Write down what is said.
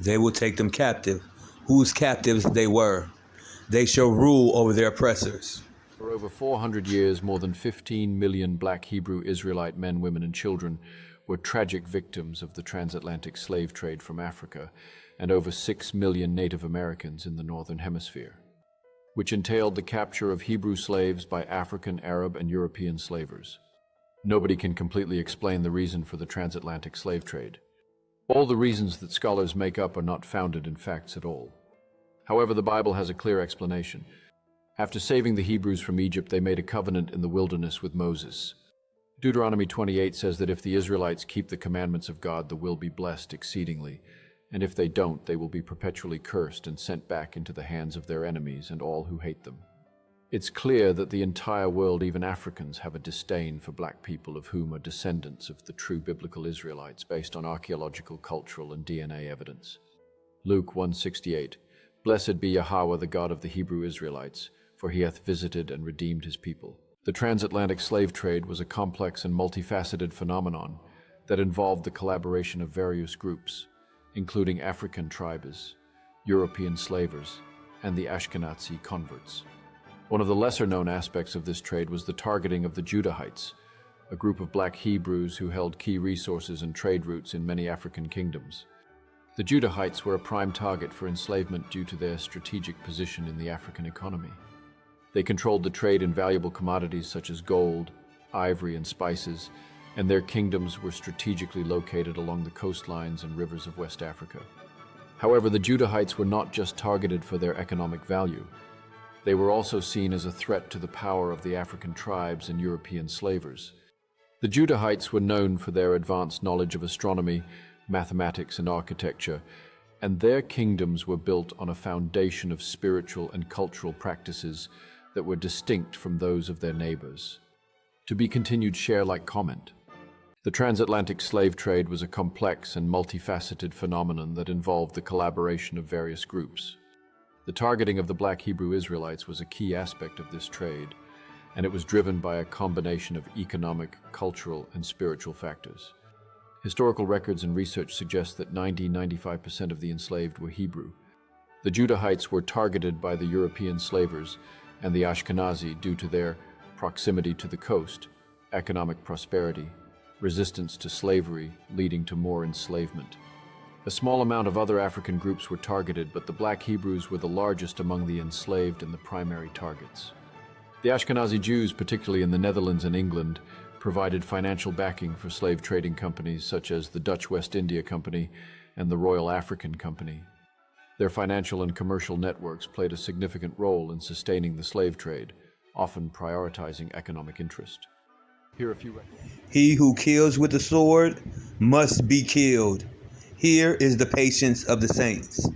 They will take them captive, whose captives they were. They shall rule over their oppressors. For over 400 years, more than 15 million Black Hebrew Israelite men, women, and children were tragic victims of the transatlantic slave trade from Africa, and over 6 million Native Americans in the Northern Hemisphere, which entailed the capture of Hebrew slaves by African, Arab, and European slavers. Nobody can completely explain the reason for the transatlantic slave trade. All the reasons that scholars make up are not founded in facts at all. However, the Bible has a clear explanation. After saving the Hebrews from Egypt, they made a covenant in the wilderness with Moses. Deuteronomy 28 says that if the Israelites keep the commandments of God, they will be blessed exceedingly, and if they don't, they will be perpetually cursed and sent back into the hands of their enemies and all who hate them. It's clear that the entire world, even Africans, have a disdain for black people, of whom are descendants of the true biblical Israelites based on archaeological, cultural, and DNA evidence. Luke 1:68, Blessed be Yahweh, the God of the Hebrew Israelites, for he hath visited and redeemed his people. The transatlantic slave trade was a complex and multifaceted phenomenon that involved the collaboration of various groups, including African tribes, European slavers, and the Ashkenazi converts. One of the lesser-known aspects of this trade was the targeting of the Judahites, a group of black Hebrews who held key resources and trade routes in many African kingdoms. The Judahites were a prime target for enslavement due to their strategic position in the African economy. They controlled the trade in valuable commodities such as gold, ivory, and spices, and their kingdoms were strategically located along the coastlines and rivers of West Africa. However, the Judahites were not just targeted for their economic value. They were also seen as a threat to the power of the African tribes and European slavers. The Judahites were known for their advanced knowledge of astronomy, mathematics, and architecture, and their kingdoms were built on a foundation of spiritual and cultural practices that were distinct from those of their neighbors. To be continued, share, like, comment. The transatlantic slave trade was a complex and multifaceted phenomenon that involved the collaboration of various groups. The targeting of the Black Hebrew Israelites was a key aspect of this trade, and it was driven by a combination of economic, cultural, and spiritual factors. Historical records and research suggest that 90–95% of the enslaved were Hebrew. The Judahites were targeted by the European slavers and the Ashkenazi due to their proximity to the coast, economic prosperity, resistance to slavery, leading to more enslavement. A small amount of other African groups were targeted, but the Black Hebrews were the largest among the enslaved and the primary targets. The Ashkenazi Jews, particularly in the Netherlands and England, provided financial backing for slave trading companies such as the Dutch West India Company and the Royal African Company. Their financial and commercial networks played a significant role in sustaining the slave trade, often prioritizing economic interest. Here are a few. He who kills with the sword must be killed. Here is the patience of the saints.